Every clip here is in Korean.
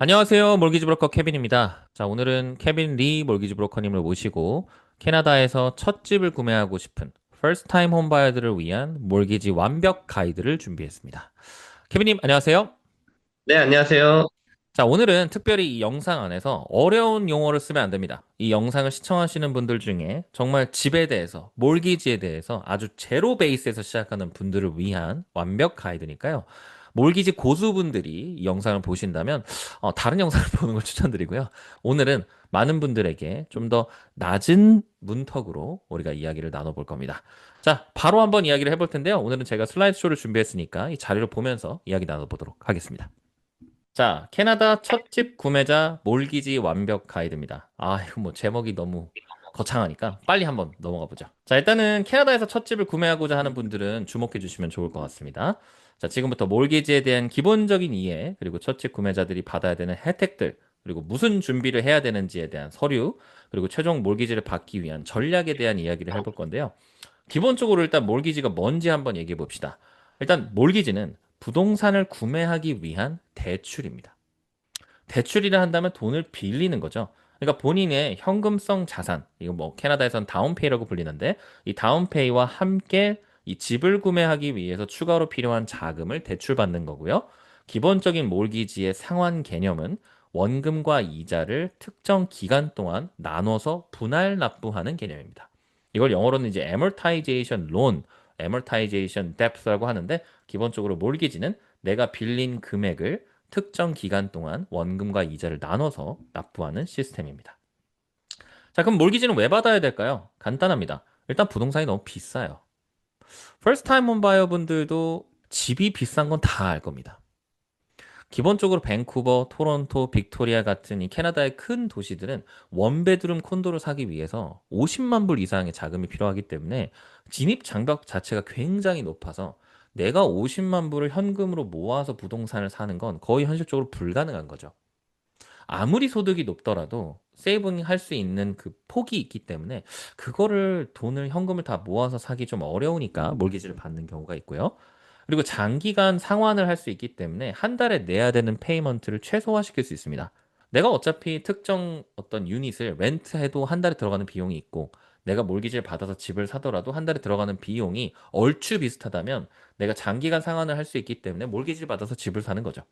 안녕하세요. 몰기지 브로커 케빈입니다. 자, 오늘은 케빈 리 몰기지 브로커님을 모시고 캐나다에서 첫 집을 구매하고 싶은 first time 홈 바이어들을 위한 몰기지 완벽 가이드를 준비했습니다. 케빈님, 안녕하세요. 네, 안녕하세요. 자, 오늘은 특별히 이 영상 안에서 어려운 용어를 쓰면 안 됩니다. 이 영상을 시청하시는 분들 중에 정말 집에 대해서, 몰기지에 대해서 아주 제로 베이스에서 시작하는 분들을 위한 완벽 가이드니까요. 몰기지 고수분들이 이 영상을 보신다면 다른 영상을 보는 걸 추천드리고요. 오늘은 많은 분들에게 좀 더 낮은 문턱으로 우리가 이야기를 나눠볼 겁니다. 자, 바로 한번 이야기를 해볼 텐데요. 오늘은 제가 슬라이드 쇼를 준비했으니까 이 자료를 보면서 이야기 나눠보도록 하겠습니다. 자, 캐나다 첫 집 구매자 몰기지 완벽 가이드입니다. 아, 이거 뭐 제목이 너무 거창하니까 빨리 한번 넘어가 보죠. 자, 일단은 캐나다에서 첫 집을 구매하고자 하는 분들은 주목해 주시면 좋을 것 같습니다. 자, 지금부터 몰기지에 대한 기본적인 이해, 그리고 첫 집 구매자들이 받아야 되는 혜택들, 그리고 무슨 준비를 해야 되는지에 대한 서류, 그리고 최종 몰기지를 받기 위한 전략에 대한 이야기를 해볼 건데요. 기본적으로 일단 몰기지가 뭔지 한번 얘기해 봅시다. 일단 몰기지는 부동산을 구매하기 위한 대출입니다. 대출이라 한다면 돈을 빌리는 거죠. 그러니까 본인의 현금성 자산, 이거 뭐 캐나다에선 다운페이라고 불리는데 이 다운페이와 함께 이 집을 구매하기 위해서 추가로 필요한 자금을 대출받는 거고요. 기본적인 몰기지의 상환 개념은 원금과 이자를 특정 기간 동안 나눠서 분할 납부하는 개념입니다. 이걸 영어로는 이제 amortization loan, amortization debt라고 하는데 기본적으로 몰기지는 내가 빌린 금액을 특정 기간 동안 원금과 이자를 나눠서 납부하는 시스템입니다. 자, 그럼 몰기지는 왜 받아야 될까요? 간단합니다. 일단 부동산이 너무 비싸요. 퍼스트 타임 홈 바이어 분들도 집이 비싼 건 다 알 겁니다. 기본적으로 밴쿠버, 토론토, 빅토리아 같은 이 캐나다의 큰 도시들은 원베드룸 콘도를 사기 위해서 50만 불 이상의 자금이 필요하기 때문에 진입 장벽 자체가 굉장히 높아서 내가 50만 불을 현금으로 모아서 부동산을 사는 건 거의 현실적으로 불가능한 거죠. 아무리 소득이 높더라도 세이빙 할 수 있는 그 폭이 있기 때문에 그거를 돈을 현금을 다 모아서 사기 좀 어려우니까 몰기지를 받는 경우가 있고요. 그리고 장기간 상환을 할 수 있기 때문에 한 달에 내야 되는 페이먼트를 최소화시킬 수 있습니다. 내가 어차피 특정 어떤 유닛을 렌트해도 한 달에 들어가는 비용이 있고 내가 몰기지를 받아서 집을 사더라도 한 달에 들어가는 비용이 얼추 비슷하다면 내가 장기간 상환을 할 수 있기 때문에 몰기지를 받아서 집을 사는 거죠.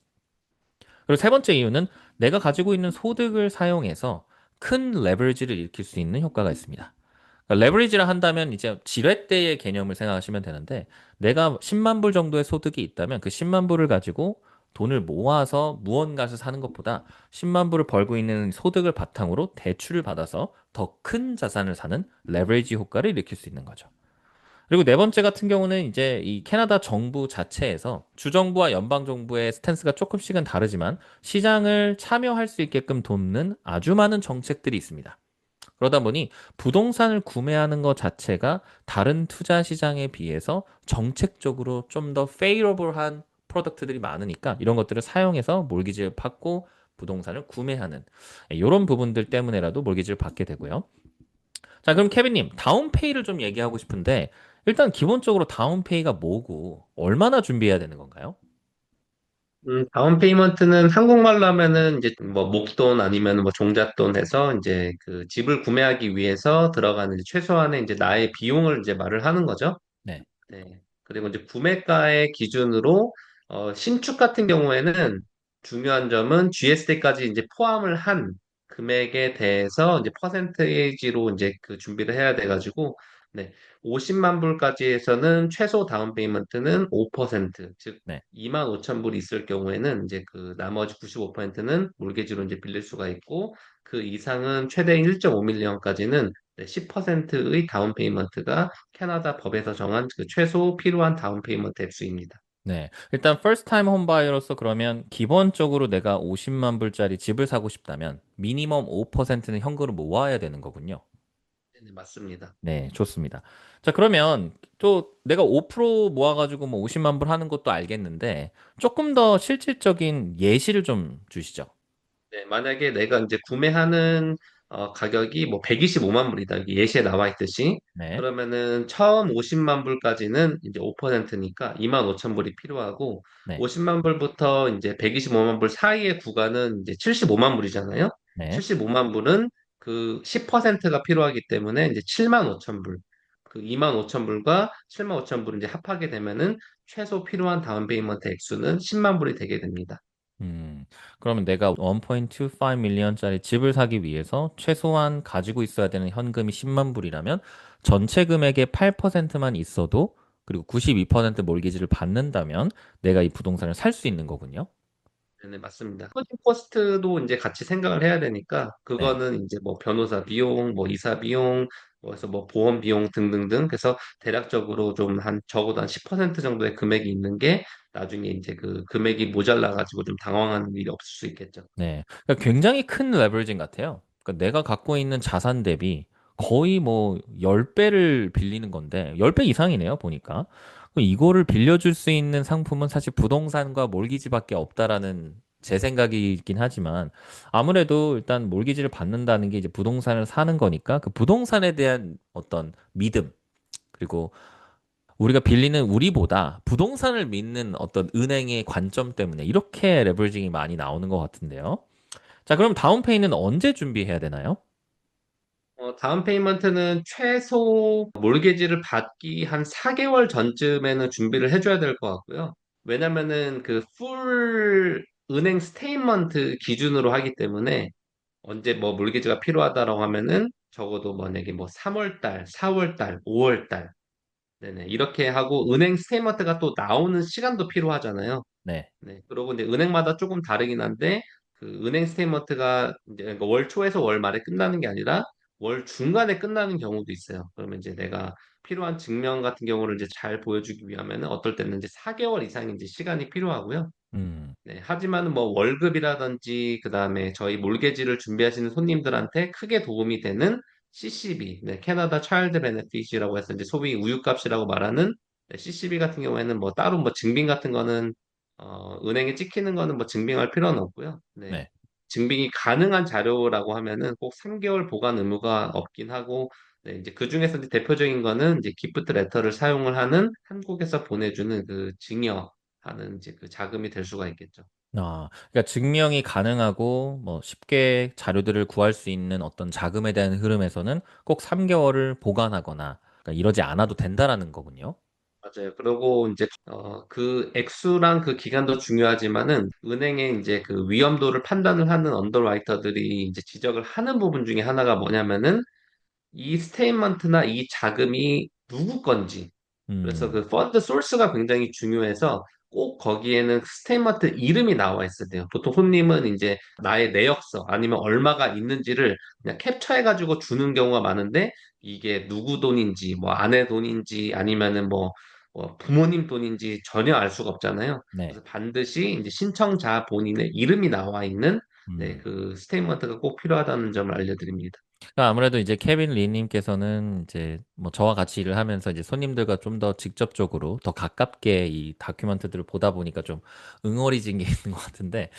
그리고 세 번째 이유는 내가 가지고 있는 소득을 사용해서 큰 레버리지를 일으킬 수 있는 효과가 있습니다. 그러니까 레버리지라 한다면 이제 지렛대의 개념을 생각하시면 되는데 내가 10만 불 정도의 소득이 있다면 그 10만 불을 가지고 돈을 모아서 무언가를 사는 것보다 10만 불을 벌고 있는 소득을 바탕으로 대출을 받아서 더 큰 자산을 사는 레버리지 효과를 일으킬 수 있는 거죠. 그리고 네 번째 같은 경우는 이제 이 캐나다 정부 자체에서 주정부와 연방 정부의 스탠스가 조금씩은 다르지만 시장을 참여할 수 있게끔 돕는 아주 많은 정책들이 있습니다. 그러다 보니 부동산을 구매하는 것 자체가 다른 투자 시장에 비해서 정책적으로 좀 더 페이러블한 프로덕트들이 많으니까 이런 것들을 사용해서 몰기지를 받고 부동산을 구매하는 이런 부분들 때문에라도 몰기지를 받게 되고요. 자, 그럼 케빈님, 다운페이를 좀 얘기하고 싶은데, 일단 기본적으로 다운페이가 뭐고, 얼마나 준비해야 되는 건가요? 다운 페이먼트는 한국말로 하면은 이제 뭐 목돈 아니면 뭐 종잣돈 해서 이제 그 집을 구매하기 위해서 들어가는 이제 최소한의 이제 나의 비용을 이제 말을 하는 거죠. 네. 네. 그리고 이제 구매가의 기준으로 신축 같은 경우에는 중요한 점은 GST까지 이제 포함을 한 금액에 대해서 이제 퍼센테이지로 이제 그 준비를 해야 돼가지고 네. 50만 불까지 해서는 최소 다운 페이먼트는 5%, 즉 네. 2만 5천 불이 있을 경우에는 이제 그 나머지 95%는 몰개지로 이제 빌릴 수가 있고 그 이상은 최대 1.5밀리언까지는 10%의 다운 페이먼트가 캐나다 법에서 정한 그 최소 필요한 다운 페이먼트 액수입니다. 네. 일단, first time home buyer로서 그러면 기본적으로 내가 50만 불짜리 집을 사고 싶다면, 미니멈 5%는 현금으로 모아야 되는 거군요. 네, 맞습니다. 네, 좋습니다. 자, 그러면 또 내가 5% 모아가지고 뭐 50만 불 하는 것도 알겠는데, 조금 더 실질적인 예시를 좀 주시죠. 네, 만약에 내가 이제 구매하는 가격이 뭐 125만 불이다. 여기 예시에 나와 있듯이. 네, 그러면은 처음 50만 불까지는 이제 5%니까 2만 5천 불이 필요하고 네, 50만 불부터 이제 125만 불 사이의 구간은 이제 75만 불이잖아요. 네. 75만 불은 그 10%가 필요하기 때문에 이제 7만 5천 불. 그 2만 5천 불과 7만 5천 불을 이제 합하게 되면은 최소 필요한 다운 페이먼트 액수는 10만 불이 되게 됩니다. 음, 그러면 내가 1.25 밀리언짜리 집을 사기 위해서 최소한 가지고 있어야 되는 현금이 10만 불이라면 전체 금액의 8%만 있어도 그리고 92% 몰기지를 받는다면 내가 이 부동산을 살 수 있는 거군요. 네, 맞습니다. 클로징 코스트도 이제 같이 생각을 해야 되니까 네. 그거는 이제 뭐 변호사 비용, 뭐 이사 비용, 뭐 그래서 뭐 보험 비용 등등등 그래서 대략적으로 좀 한 적어도 한 10% 정도의 금액이 있는 게 나중에 이제 그 금액이 모자라 가지고 좀 당황하는 일이 없을 수 있겠죠. 네. 그러니까 굉장히 큰 레버리징 같아요. 그러니까 내가 갖고 있는 자산 대비 거의 뭐 10배를 빌리는 건데 10배 이상이네요, 보니까. 이거를 빌려줄 수 있는 상품은 사실 부동산과 몰기지밖에 없다라는 제 생각이긴 하지만 아무래도 일단 몰기지를 받는다는 게 이제 부동산을 사는 거니까 그 부동산에 대한 어떤 믿음 그리고 우리가 빌리는 우리보다 부동산을 믿는 어떤 은행의 관점 때문에 이렇게 레버리징이 많이 나오는 것 같은데요. 자, 그럼 다운페이는 언제 준비해야 되나요? 다운 페이먼트는 최소 몰개지를 받기 한 4개월 전쯤에는 준비를 해줘야 될 것 같고요. 왜냐면은 그 풀 은행 스테이트먼트 기준으로 하기 때문에 언제 뭐 몰개지가 필요하다라고 하면은 적어도 만약에 뭐 3월 달, 4월 달, 5월 달, 네네 이렇게 하고 은행 스테이트먼트가 또 나오는 시간도 필요하잖아요. 네. 네. 그리고 이제 은행마다 조금 다르긴 한데 그 은행 스테이트먼트가 이제 그러니까 월 초에서 월 말에 끝나는 게 아니라 월 중간에 끝나는 경우도 있어요. 그러면 이제 내가 필요한 증명 같은 경우를 이제 잘 보여주기 위하면은 어떨 때는 이제 4개월 이상 이제 시간이 필요하고요. 음, 네, 하지만 뭐 월급이라든지 그다음에 저희 몰개지를 준비하시는 손님들한테 크게 도움이 되는 CCB, 네, 캐나다 차일드 베네핏이라고 해서 이제 소위 우유값이라고 말하는 네, CCB 같은 경우에는 뭐 따로 뭐 증빙 같은 거는 은행에 찍히는 거는 뭐 증빙할 필요는 없고요. 네. 네. 증빙이 가능한 자료라고 하면은 꼭 3개월 보관 의무가 없긴 하고 네, 이제 그 중에서 이제 대표적인 거는 이제 기프트 레터를 사용을 하는 한국에서 보내주는 그 증여 하는 이제 그 자금이 될 수가 있겠죠. 그러니까 증명이 가능하고 뭐 쉽게 자료들을 구할 수 있는 어떤 자금에 대한 흐름에서는 꼭 3개월을 보관하거나 그러니까 이러지 않아도 된다라는 거군요. 맞아요. 그리고 이제 그 액수랑 그 기간도 중요하지만은 은행의 이제 그 위험도를 판단을 하는 언더라이터들이 이제 지적을 하는 부분 중에 하나가 뭐냐면은 이 스테이트먼트나 이 자금이 누구 건지 그래서 음, 그 펀드 소스가 굉장히 중요해서 꼭 거기에는 스테이트먼트 이름이 나와 있어야 돼요. 보통 손님은 이제 나의 내역서 아니면 얼마가 있는지를 그냥 캡처해가지고 주는 경우가 많은데 이게 누구 돈인지 뭐 아내 돈인지 아니면은 뭐 부모님 돈인지 전혀 알 수가 없잖아요. 네. 그래서 반드시 이제 신청자 본인의 이름이 나와 있는 네, 음. 그 스테이트먼트가 꼭 필요하다는 점을 알려드립니다. 그러니까 아무래도 이제 케빈 리님께서는 이제 뭐 저와 같이 일을 하면서 이제 손님들과 좀 더 직접적으로 더 가깝게 이 다큐멘터리를 보다 보니까 좀 응어리진 게 있는 것 같은데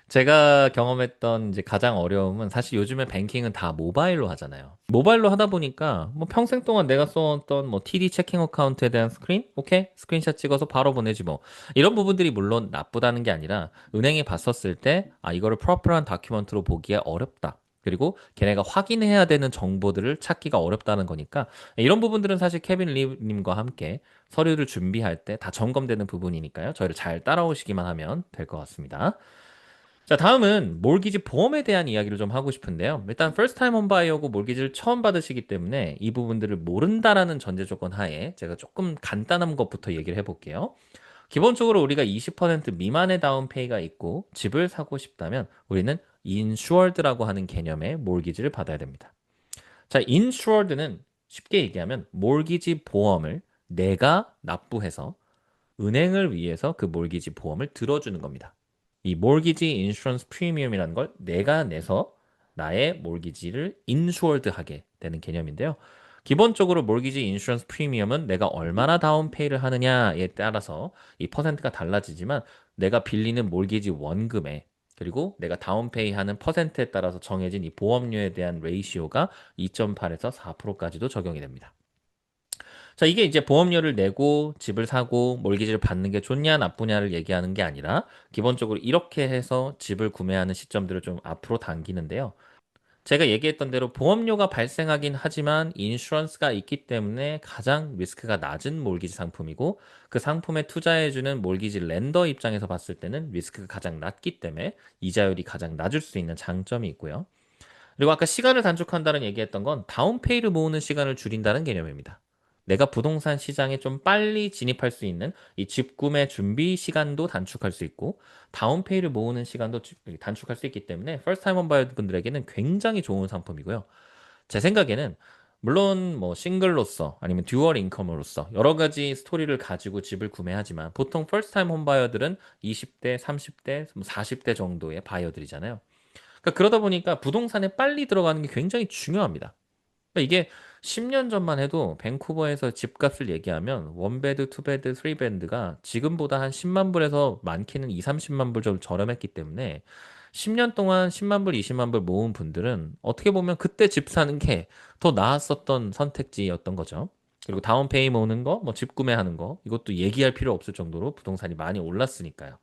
제가 경험했던 이제 가장 어려움은 사실 요즘에 뱅킹은 다 모바일로 하잖아요. 모바일로 하다 보니까 뭐 평생 동안 내가 써왔던 뭐 TD 체킹 어카운트에 대한 스크린? 오케이? 스크린샷 찍어서 바로 보내지 뭐. 이런 부분들이 물론 나쁘다는 게 아니라 은행에 봤었을 때 아, 이거를 프로퍼한 다큐멘트로 보기에 어렵다. 그리고 걔네가 확인해야 되는 정보들을 찾기가 어렵다는 거니까 이런 부분들은 사실 케빈 리님과 함께 서류를 준비할 때 다 점검되는 부분이니까요. 저희를 잘 따라오시기만 하면 될 것 같습니다. 자, 다음은 몰기지 보험에 대한 이야기를 좀 하고 싶은데요. 일단 first time home buyer고 몰기지를 처음 받으시기 때문에 이 부분들을 모른다라는 전제 조건 하에 제가 조금 간단한 것부터 얘기를 해볼게요. 기본적으로 우리가 20% 미만의 다운페이가 있고 집을 사고 싶다면 우리는 insured라고 하는 개념의 몰기지를 받아야 됩니다. 자, insured는 쉽게 얘기하면 몰기지 보험을 내가 납부해서 은행을 위해서 그 몰기지 보험을 들어주는 겁니다. 이 몰기지 인슈런스 프리미엄이라는 걸 내가 내서 나의 몰기지를 인슈어드 하게 되는 개념인데요. 기본적으로 몰기지 인슈런스 프리미엄은 내가 얼마나 다운페이를 하느냐에 따라서 이 퍼센트가 달라지지만 내가 빌리는 몰기지 원금에 그리고 내가 다운페이 하는 퍼센트에 따라서 정해진 이 보험료에 대한 레이시오가 2.8에서 4%까지도 적용이 됩니다. 자, 이게 이제 보험료를 내고 집을 사고 몰기지를 받는 게 좋냐 나쁘냐를 얘기하는 게 아니라 기본적으로 이렇게 해서 집을 구매하는 시점들을 좀 앞으로 당기는데요. 제가 얘기했던 대로 보험료가 발생하긴 하지만 인슈런스가 있기 때문에 가장 리스크가 낮은 몰기지 상품이고 그 상품에 투자해주는 몰기지 렌더 입장에서 봤을 때는 리스크가 가장 낮기 때문에 이자율이 가장 낮을 수 있는 장점이 있고요. 그리고 아까 시간을 단축한다는 얘기했던 건 다운페이를 모으는 시간을 줄인다는 개념입니다. 내가 부동산 시장에 좀 빨리 진입할 수 있는 이 집 구매 준비 시간도 단축할 수 있고 다운페이를 모으는 시간도 단축할 수 있기 때문에 퍼스트 타임 홈바이어 분들에게는 굉장히 좋은 상품이고요. 제 생각에는 물론 뭐 싱글로서 아니면 듀얼 인컴으로서 여러 가지 스토리를 가지고 집을 구매하지만 보통 퍼스트 타임 홈바이어들은 20대, 30대, 40대 정도의 바이어들이잖아요. 그러니까 그러다 보니까 부동산에 빨리 들어가는 게 굉장히 중요합니다. 그러니까 이게 10년 전만 해도 밴쿠버에서 집값을 얘기하면 원베드, 투베드, 쓰리베드가 지금보다 한 10만 불에서 많게는 2, 30만 불 정도 저렴했기 때문에 10년 동안 10만 불, 20만 불 모은 분들은 어떻게 보면 그때 집 사는 게 더 나았었던 선택지였던 거죠. 그리고 다운페이 모으는 거, 뭐 집 구매하는 거, 이것도 얘기할 필요 없을 정도로 부동산이 많이 올랐으니까요.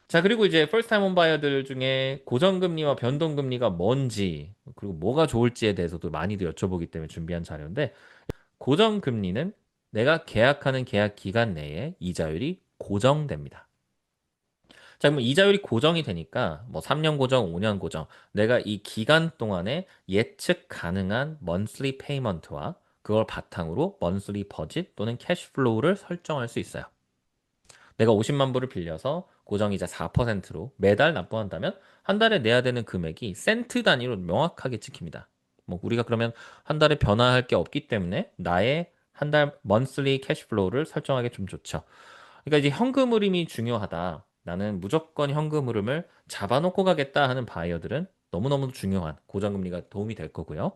자, 그리고 이제 퍼스트 타임 홈바이어들 중에 고정금리와 변동금리가 뭔지, 그리고 뭐가 좋을지에 대해서도 많이들 여쭤보기 때문에 준비한 자료인데, 고정금리는 내가 계약하는 계약 기간 내에 이자율이 고정됩니다. 자, 그럼 이자율이 고정이 되니까 뭐 3년 고정, 5년 고정, 내가 이 기간 동안에 예측 가능한 monthly payment와 그걸 바탕으로 monthly budget 또는 cash flow를 설정할 수 있어요. 내가 50만 불을 빌려서 고정이자 4%로 매달 납부한다면 한 달에 내야 되는 금액이 센트 단위로 명확하게 찍힙니다. 뭐 우리가 그러면 한 달에 변화할 게 없기 때문에 나의 한 달 먼슬리 캐시플로우를 설정하기 좀 좋죠. 그러니까 이제 현금 흐름이 중요하다. 나는 무조건 현금 흐름을 잡아놓고 가겠다 하는 바이어들은 너무너무 중요한 고정금리가 도움이 될 거고요.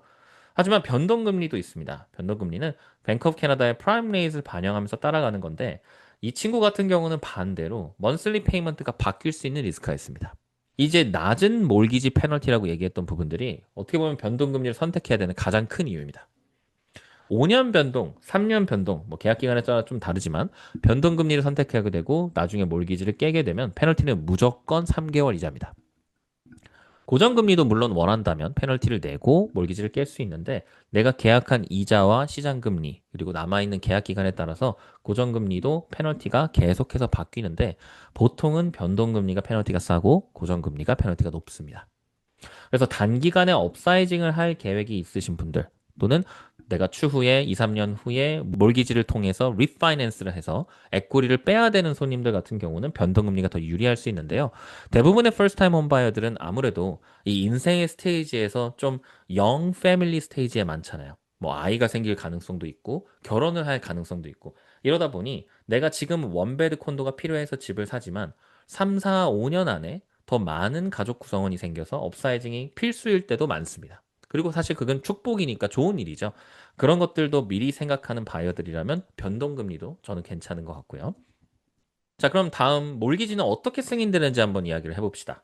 하지만 변동금리도 있습니다. 변동금리는 뱅크 오브 캐나다의 프라임 레이트를 반영하면서 따라가는 건데 이 친구 같은 경우는 반대로 먼슬리 페이먼트가 바뀔 수 있는 리스크가 있습니다. 이제 낮은 몰기지 페널티라고 얘기했던 부분들이 어떻게 보면 변동금리를 선택해야 되는 가장 큰 이유입니다. 5년 변동, 3년 변동, 뭐 계약 기간에 따라 좀 다르지만 변동금리를 선택하게 되고 나중에 몰기지를 깨게 되면 페널티는 무조건 3개월 이자입니다. 고정금리도 물론 원한다면 페널티를 내고 몰기지를 깰 수 있는데 내가 계약한 이자와 시장금리 그리고 남아있는 계약 기간에 따라서 고정금리도 페널티가 계속해서 바뀌는데 보통은 변동금리가 페널티가 싸고 고정금리가 페널티가 높습니다. 그래서 단기간에 업사이징을 할 계획이 있으신 분들 또는 내가 추후에 2, 3년 후에 몰기지를 통해서 리파이낸스를 해서 에코리를 빼야 되는 손님들 같은 경우는 변동금리가 더 유리할 수 있는데요. 대부분의 퍼스트 타임 홈바이어들은 아무래도 이 인생의 스테이지에서 좀 영 패밀리 스테이지에 많잖아요. 뭐 아이가 생길 가능성도 있고 결혼을 할 가능성도 있고 이러다 보니 내가 지금 원베드 콘도가 필요해서 집을 사지만 3, 4, 5년 안에 더 많은 가족 구성원이 생겨서 업사이징이 필수일 때도 많습니다. 그리고 사실 그건 축복이니까 좋은 일이죠. 그런 것들도 미리 생각하는 바이어들이라면 변동금리도 저는 괜찮은 것 같고요. 자, 그럼 다음 몰기지는 어떻게 승인되는지 한번 이야기를 해봅시다.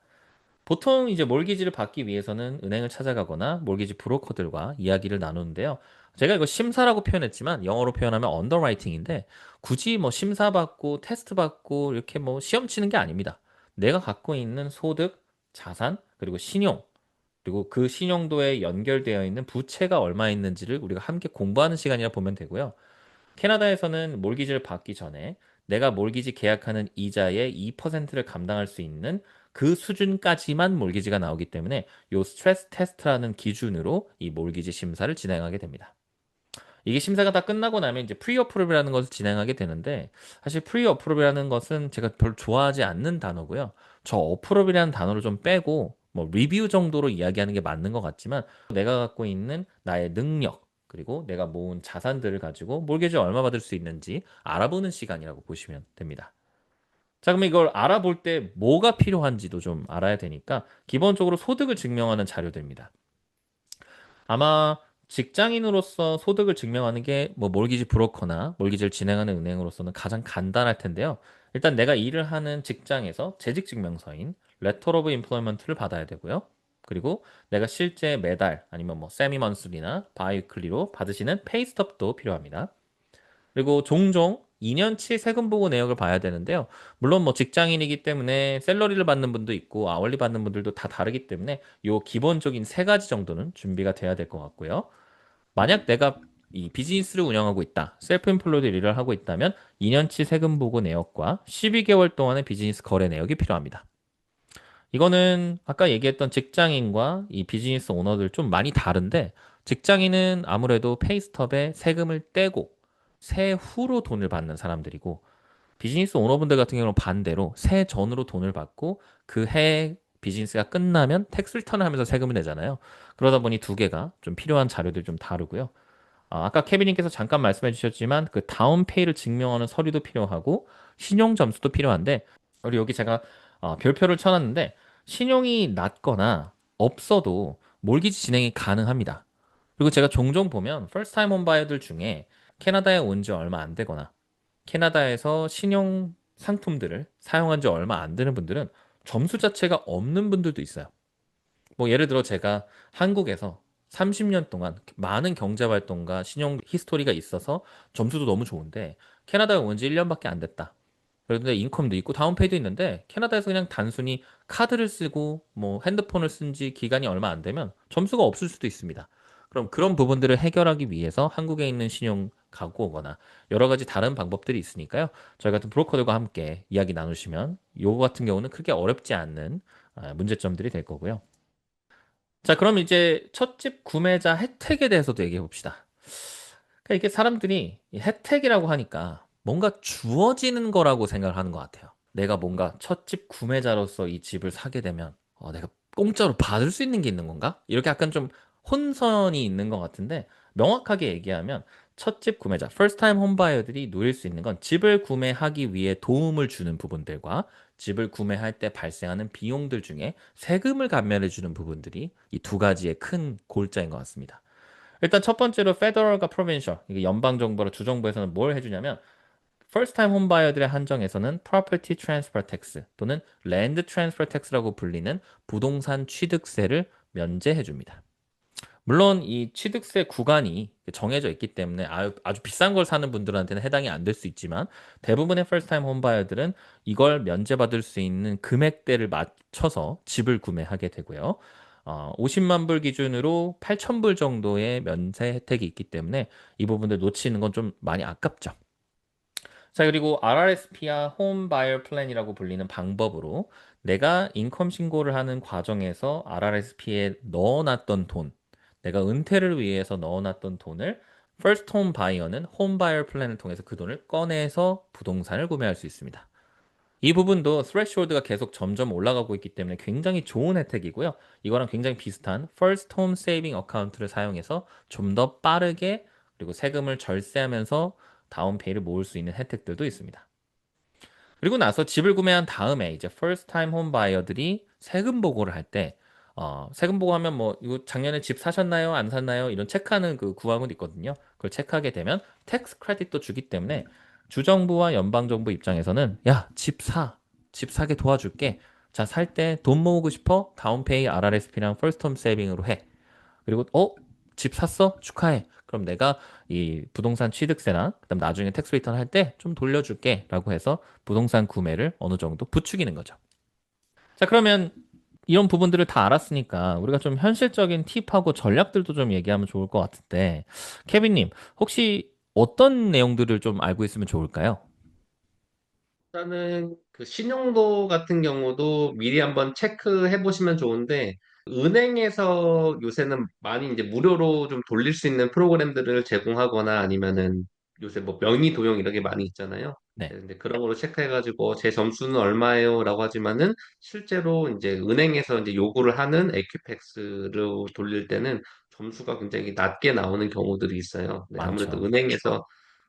보통 이제 몰기지를 받기 위해서는 은행을 찾아가거나 몰기지 브로커들과 이야기를 나누는데요. 제가 이거 심사라고 표현했지만 영어로 표현하면 언더라이팅인데 굳이 뭐 심사 받고 테스트 받고 이렇게 뭐 시험 치는 게 아닙니다. 내가 갖고 있는 소득, 자산, 그리고 신용, 그리고 그 신용도에 연결되어 있는 부채가 얼마 있는지를 우리가 함께 공부하는 시간이라 보면 되고요. 캐나다에서는 몰기지를 받기 전에 내가 몰기지 계약하는 이자의 2%를 감당할 수 있는 그 수준까지만 몰기지가 나오기 때문에 이 스트레스 테스트라는 기준으로 이 몰기지 심사를 진행하게 됩니다. 이게 심사가 다 끝나고 나면 이제 프리 어프로브라는 것을 진행하게 되는데 사실 프리 어프로브라는 것은 제가 별로 좋아하지 않는 단어고요. 저 어프로브라는 단어를 좀 빼고 뭐 리뷰 정도로 이야기하는 게 맞는 것 같지만 내가 갖고 있는 나의 능력 그리고 내가 모은 자산들을 가지고 몰개지 얼마 받을 수 있는지 알아보는 시간이라고 보시면 됩니다. 자, 그럼 이걸 알아볼 때 뭐가 필요한지도 좀 알아야 되니까 기본적으로 소득을 증명하는 자료들입니다. 아마 직장인으로서 소득을 증명하는 게 뭐 몰기지 브로커나 몰기지를 진행하는 은행으로서는 가장 간단할 텐데요. 일단 내가 일을 하는 직장에서 재직증명서인 레터 오브 임플로이먼트를 받아야 되고요. 그리고 내가 실제 매달 아니면 뭐 세미먼슬리나 바이클리로 받으시는 페이스톱도 필요합니다. 그리고 종종 2년치 세금 보고 내역을 봐야 되는데요. 물론 뭐 직장인이기 때문에 샐러리를 받는 분도 있고 아월리 받는 분들도 다 다르기 때문에 요 기본적인 세 가지 정도는 준비가 돼야 될 것 같고요. 만약 내가 이 비즈니스를 운영하고 있다. 셀프 인플로이드 일을 하고 있다면 2년치 세금 보고 내역과 12개월 동안의 비즈니스 거래 내역이 필요합니다. 이거는 아까 얘기했던 직장인과 이 비즈니스 오너들 좀 많이 다른데 직장인은 아무래도 페이스톱에 세금을 떼고 세후로 돈을 받는 사람들이고 비즈니스 오너분들 같은 경우는 반대로 세전으로 돈을 받고 그 해 비즈니스가 끝나면 텍스 리턴을 하면서 세금을 내잖아요. 그러다 보니 두 개가 좀 필요한 자료들이 좀 다르고요. 아까 케빈님께서 잠깐 말씀해 주셨지만 그 다운페이를 증명하는 서류도 필요하고 신용 점수도 필요한데 우리 여기 제가 별표를 쳐놨는데 신용이 낮거나 없어도 몰기지 진행이 가능합니다. 그리고 제가 종종 보면 퍼스트 타임 홈바이어들 중에 캐나다에 온 지 얼마 안 되거나 캐나다에서 신용 상품들을 사용한 지 얼마 안 되는 분들은 점수 자체가 없는 분들도 있어요. 뭐 예를 들어 제가 한국에서 30년 동안 많은 경제 활동과 신용 히스토리가 있어서 점수도 너무 좋은데 캐나다에 온 지 1년밖에 안 됐다. 그런데 인컴도 있고 다운페이도 있는데 캐나다에서 그냥 단순히 카드를 쓰고 뭐 핸드폰을 쓴 지 기간이 얼마 안 되면 점수가 없을 수도 있습니다. 그럼 그런 부분들을 해결하기 위해서 한국에 있는 신용 갖고 오거나 여러 가지 다른 방법들이 있으니까요. 저희 같은 브로커들과 함께 이야기 나누시면 요거 같은 경우는 크게 어렵지 않는 문제점들이 될 거고요. 자, 그럼 이제 첫 집 구매자 혜택에 대해서도 얘기해 봅시다. 그러니까 이게 사람들이 이 혜택이라고 하니까 뭔가 주어지는 거라고 생각을 하는 것 같아요. 내가 뭔가 첫 집 구매자로서 이 집을 사게 되면 내가 공짜로 받을 수 있는 게 있는 건가? 이렇게 약간 좀 혼선이 있는 것 같은데 명확하게 얘기하면 첫 집 구매자, first time home buyer들이 누릴 수 있는 건 집을 구매하기 위해 도움을 주는 부분들과 집을 구매할 때 발생하는 비용들 중에 세금을 감면해 주는 부분들이 이 두 가지의 큰 골자인 것 같습니다. 일단 첫 번째로 페더럴과 프로빈셜, 이게 연방 정부랑 주 정부에서는 뭘 해주냐면 first time home buyer들의 한정에서는 property transfer tax 또는 land transfer tax라고 불리는 부동산 취득세를 면제해 줍니다. 물론 이 취득세 구간이 정해져 있기 때문에 아주 비싼 걸 사는 분들한테는 해당이 안 될 수 있지만 대부분의 first time home buyer들은 이걸 면제받을 수 있는 금액대를 맞춰서 집을 구매하게 되고요. 50만 불 기준으로 8천 불 정도의 면세 혜택이 있기 때문에 이 부분들 놓치는 건 좀 많이 아깝죠. 자, 그리고 RRSP와 홈 바이어 플랜이라고 불리는 방법으로 내가 인컴 신고를 하는 과정에서 RRSP에 넣어놨던 돈, 내가 은퇴를 위해서 넣어놨던 돈을 First Home Buyer는 홈 바이어 플랜을 통해서 그 돈을 꺼내서 부동산을 구매할 수 있습니다. 이 부분도 스레시홀드가 계속 점점 올라가고 있기 때문에 굉장히 좋은 혜택이고요. 이거랑 굉장히 비슷한 First Home Saving 어카운트를 사용해서 좀 더 빠르게 그리고 세금을 절세하면서 다운페이를 모을 수 있는 혜택들도 있습니다. 그리고 나서 집을 구매한 다음에 이제 first time home buyer들이 세금 보고를 할 때, 세금 보고하면 뭐, 이거 작년에 집 사셨나요? 안 샀나요? 이런 체크하는 그 구항은 있거든요. 그걸 체크하게 되면 텍스 크레딧도 주기 때문에 주정부와 연방정부 입장에서는 야, 집 사게 도와줄게. 자, 살 때 돈 모으고 싶어? 다운페이 RRSP랑 퍼스트 홈 세이빙으로 해. 그리고 집 샀어? 축하해. 그럼 내가 이 부동산 취득세나 그다음 나중에 텍스 리턴 할 때 좀 돌려줄게라고 해서 부동산 구매를 어느 정도 부추기는 거죠. 자, 그러면 이런 부분들을 다 알았으니까 우리가 좀 현실적인 팁하고 전략들도 좀 얘기하면 좋을 것 같은데 케빈님 혹시 어떤 내용들을 좀 알고 있으면 좋을까요? 일단은 그 신용도 같은 경우도 미리 한번 체크해 보시면 좋은데, 은행에서 요새는 많이 이제 무료로 좀 돌릴 수 있는 프로그램들을 제공하거나 아니면은 요새 뭐 명의 도용 이런 게 많이 있잖아요. 네, 근데 그런 걸로 체크해가지고 제 점수는 얼마예요라고 하지만은 실제로 이제 은행에서 이제 요구를 하는 에퀴팩스로 돌릴 때는 점수가 굉장히 낮게 나오는 경우들이 있어요. 네, 아무래도 많죠. 은행에서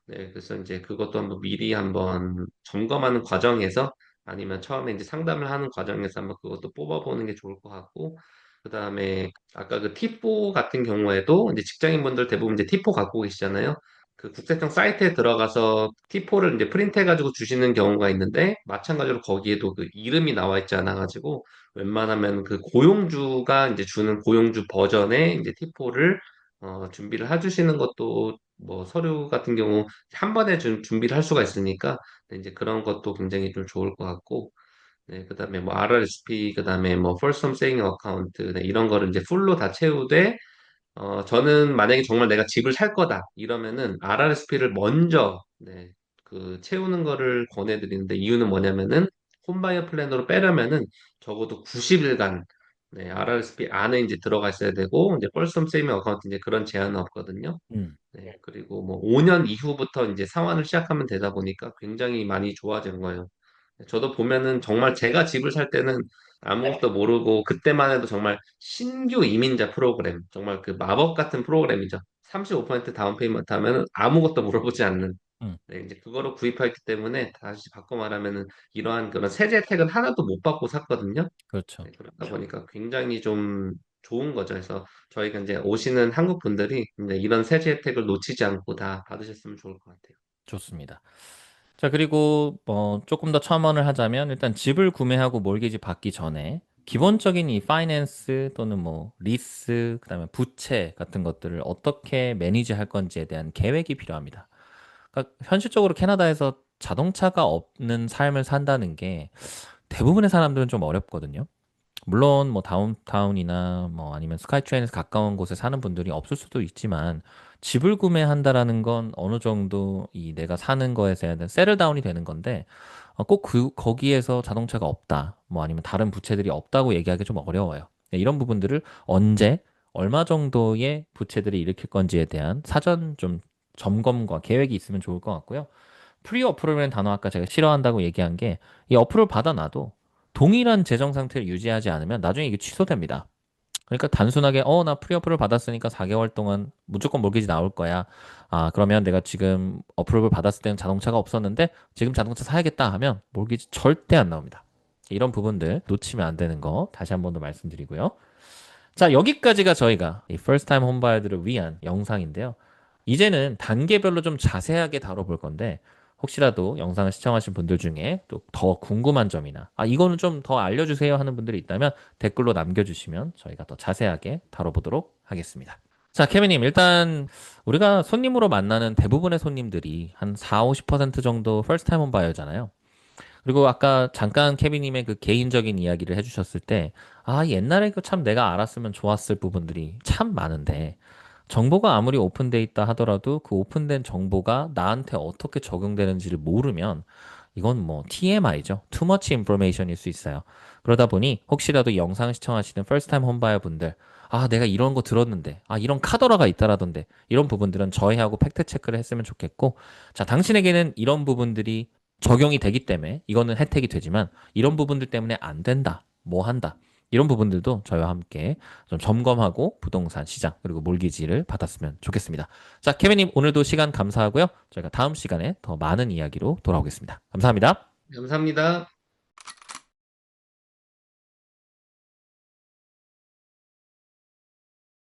네, 그래서 이제 그것도 한번 미리 한번 점검하는 과정에서 아니면 처음에 이제 상담을 하는 과정에서 한번 그것도 뽑아보는 게 좋을 것 같고, 그 다음에 아까 그 T4 같은 경우에도 이제 직장인분들 대부분 이제 T4 갖고 계시잖아요. 그 국세청 사이트에 들어가서 T4를 이제 프린트해가지고 주시는 경우가 있는데, 마찬가지로 거기에도 그 이름이 나와 있지 않아가지고, 웬만하면 그 고용주가 이제 주는 고용주 버전의 이제 T4를 준비를 해주시는 것도 뭐 서류 같은 경우 한 번에 준비를 할 수가 있으니까, 네, 이제 그런 것도 굉장히 좀 좋을 것 같고, 네, 그다음에 뭐 RRSP, 그다음에 뭐 First Home Saving Account, 네, 이런 거를 이제 풀로 다 채우되, 저는 만약에 정말 내가 집을 살 거다 이러면은 RRSP를 먼저, 네, 그 채우는 거를 권해드리는데, 이유는 뭐냐면은 홈바이어 플랜으로 빼려면은 적어도 90일간, 네, RRSP 안에 이제 들어가 있어야 되고, 이제 First Home Saving Account 이제 그런 제한은 없거든요. 음, 네, 그리고 뭐 5년 이후부터 이제 상환을 시작하면 되다 보니까 굉장히 많이 좋아진 거예요. 저도 보면은 정말 제가 집을 살 때는 아무것도 모르고, 그때만 해도 정말 신규 이민자 프로그램, 정말 그 마법 같은 프로그램이죠. 35% 다운 페이먼트 하면은 아무것도 물어보지 않는. 음, 네, 이제 그거를 구입했기 때문에, 다시 바꿔 말하면은 이러한 그런 세제 혜택은 하나도 못 받고 샀거든요. 그렇죠. 네, 그러다 보니까 굉장히 좀 좋은 거죠. 그래서 저희가 이제 오시는 한국 분들이 이제 이런 세제 혜택을 놓치지 않고 다 받으셨으면 좋을 것 같아요. 좋습니다. 자, 그리고 뭐 조금 더 첨언을 하자면 일단 집을 구매하고 몰기지 받기 전에 기본적인 이 파이낸스 또는 뭐 리스, 그다음에 부채 같은 것들을 어떻게 매니지 할 건지에 대한 계획이 필요합니다. 그러니까 현실적으로 캐나다에서 자동차가 없는 삶을 산다는 게 대부분의 사람들은 좀 어렵거든요. 물론 뭐 다운타운이나 뭐 아니면 스카이트레인에서 가까운 곳에 사는 분들이 없을 수도 있지만 집을 구매한다라는 건 어느 정도 이 내가 사는 거에 대한 세틀다운이 되는 건데 꼭 거기에서 자동차가 없다 뭐 아니면 다른 부채들이 없다고 얘기하기 좀 어려워요. 네, 이런 부분들을 언제 얼마 정도의 부채들이 일으킬 건지에 대한 사전 좀 점검과 계획이 있으면 좋을 것 같고요. 프리 어프로브라는 단어 아까 제가 싫어한다고 얘기한 게 이 어프로브 받아놔도 동일한 재정 상태를 유지하지 않으면 나중에 이게 취소됩니다. 그러니까 단순하게 나 프리 어프로브 받았으니까 4개월 동안 무조건 몰기지 나올 거야. 아, 그러면 내가 지금 어프로브를 받았을 때는 자동차가 없었는데 지금 자동차 사야겠다 하면 몰기지 절대 안 나옵니다. 이런 부분들 놓치면 안 되는 거 다시 한 번 더 말씀드리고요. 자, 여기까지가 저희가 이 first time 홈바이어들을 위한 영상인데요. 이제는 단계별로 좀 자세하게 다뤄볼 건데 혹시라도 영상을 시청하신 분들 중에 또 더 궁금한 점이나 이거는 좀 더 알려주세요 하는 분들이 있다면 댓글로 남겨주시면 저희가 더 자세하게 다뤄보도록 하겠습니다. 자, 케미님, 일단 우리가 손님으로 만나는 대부분의 손님들이 한 4, 50% 정도 first time 홈바이어잖아요. 그리고 아까 잠깐 케빈님의 그 개인적인 이야기를 해주셨을 때, 옛날에 그 참 내가 알았으면 좋았을 부분들이 참 많은데, 정보가 아무리 오픈돼 있다 하더라도 그 오픈된 정보가 나한테 어떻게 적용되는지를 모르면 이건 뭐 TMI죠. Too much information일 수 있어요. 그러다 보니 혹시라도 이 영상 시청하시는 first time 홈바이어 분들, 내가 이런 거 들었는데, 이런 카더라가 있다라던데, 이런 부분들은 저희하고 팩트 체크를 했으면 좋겠고, 자, 당신에게는 이런 부분들이 적용이 되기 때문에 이거는 혜택이 되지만 이런 부분들 때문에 안 된다. 뭐 한다. 이런 부분들도 저희와 함께 좀 점검하고 부동산 시장 그리고 몰기지를 받았으면 좋겠습니다. 자, 케빈님 오늘도 시간 감사하고요. 저희가 다음 시간에 더 많은 이야기로 돌아오겠습니다. 감사합니다. 감사합니다.